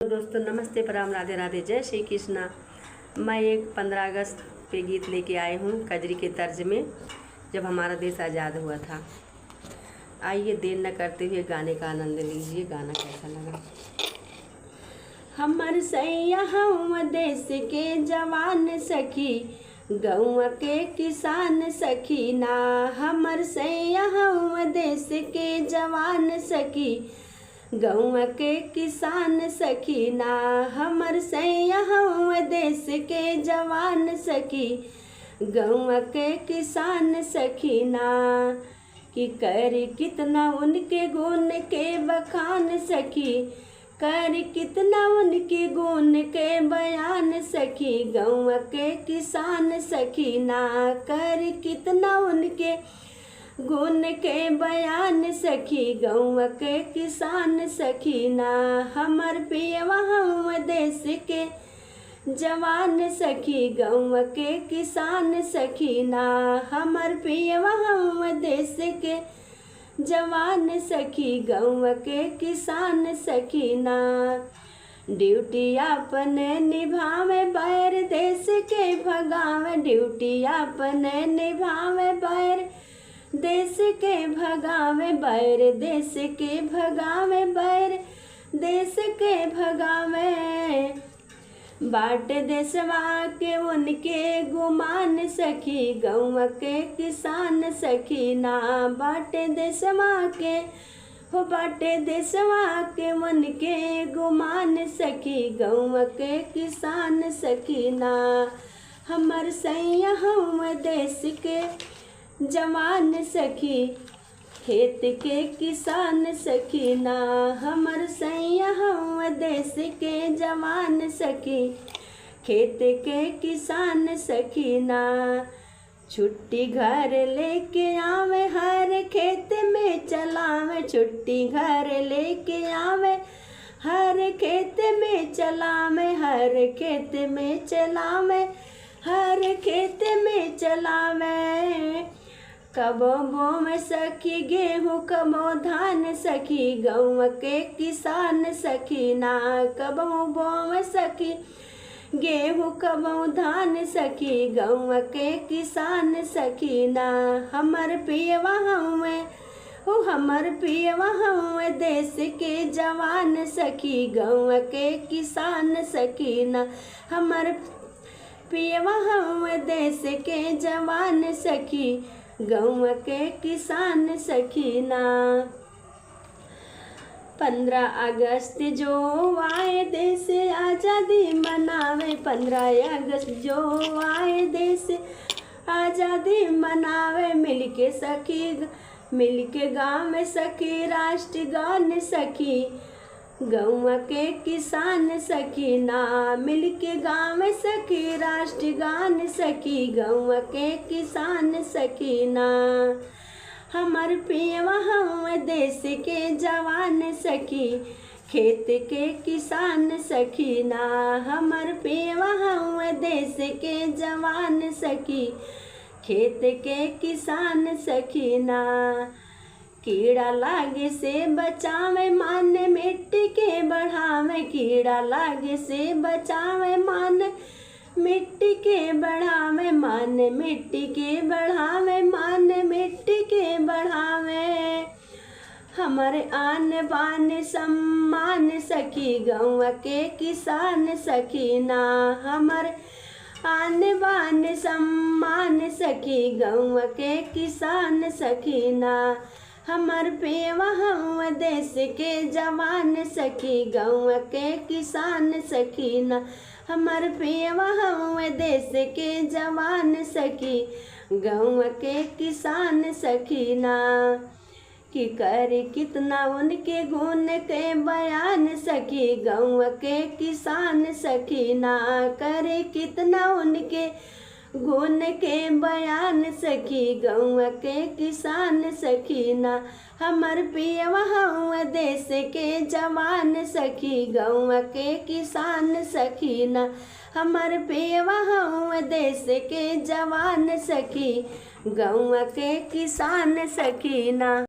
दोस्तों नमस्ते, प्रणाम, राधे राधे, जय श्री कृष्णा। मैं एक 15 अगस्त पे गीत लेके आई हूँ कजरी के तर्ज में, जब हमारा देश आज़ाद हुआ था। आइए देर न करते हुए गाने का आनंद लीजिए। गाना कैसा लगा। हमर सैया हम देश के जवान सखी, गौवा के किसान सखी ना। हमर सैया हम देश के जवान सखी, गौवा के किसान सखी ना। हमर सैया हम देश के जवान सखी, गौवा के किसान सखी ना। कि कर कितना उनके गुण के बखान सखी, कर कितना उनके गुण के बयान सखी, गौवा के किसान सखी ना। कर कितना उनके गुण के बयान सखी, गौवा के किसान सखी ना। हमर पियवा हम देश के जवान सखी, गौवा के किसान सखी ना। हमर पियवा हम देश के जवान सखी, गौवा के किसान सखी ना। ड्यूटी अपन निभावे बैर देश के भगावे, ड्यूटी अपन निभावे बैर देश के भगावे बैर, देश के भगावे बैर, देश के भगावे। बाट देशवा के उनके गुमान सखी, गौवा के किसान सखी ना। बाट देशवा के हो बाटे देशवा के उनके गुमान सखी, गौवा के किसान सखी ना। हमर सैया हम देश के जवान सखी, खेत के किसान सखी ना। हमर सैया हम देश के जवान सखी, खेत के किसान सखी ना। छुट्टी घर लेके आवे हर खेत में चलावे, छुट्टी घर लेके आवे हर खेत में चलावे, हर खेत में चलावे, हर खेत में चलावे। कबो बोम सखी गेहूँ, कबो धान सखी, गौवा के किसान सखी ना। कबो बोम सखी गेहूँ, कबो धान सखी, गौवा के किसान सखी ना। हमर पियवा हमें हो, हमर पियवा हम देश के जवान सखी, गौवा के किसान सखी ना। हमर पियवा हम देश के जवान सखी, गौवा के किसान सखी ना। 15 अगस्त जो आए देश आज़ादी मनावे, 15 अगस्त जो आए देश आज़ादी मनावे। मिलके सखी, मिलके गाँव में सखी, राष्ट्रगान सखी, गौवा के किसान सखी ना। मिलके गाँव में सखी, राष्ट्रगान सखी, गौवा के किसान सखी ना। हमर पियवा हम देश के जवान सखी, खेत के किसान सखी ना। हमर पियवा हम देश के जवान सखी, खेत के किसान सखी ना। कीड़ा लागे से बचावे मान, मिट्टी के बढ़ावे, कीड़ा लागे से बचावे मान, मिट्टी के बढ़ावे मान, मिट्टी के बढ़ावे मान, मिट्टी के बढ़ावे। हमारे आन बान सम्मान सखी, गौवा के किसान सखी ना। हमारे आन बान सम्मान सखी, गौवा के किसान सखी ना। हमर पियवा हम देश के जवान सखी, गौवा के किसान सखी ना। हमर पियवा हम देश के जवान सखी, गौवा के किसान सखी ना। कि कर कितना उनके गुण के बयान सखी, गौवा के किसान सखी ना। करे कितना उनके गुण के बयान सखी, गौवा के किसान सखी ना। हमर पियवा हम देश के जवान सखी, गौवा के किसान सखी ना। हमर पियवा हम देश के जवान सखी, गौवा के किसान सखी ना।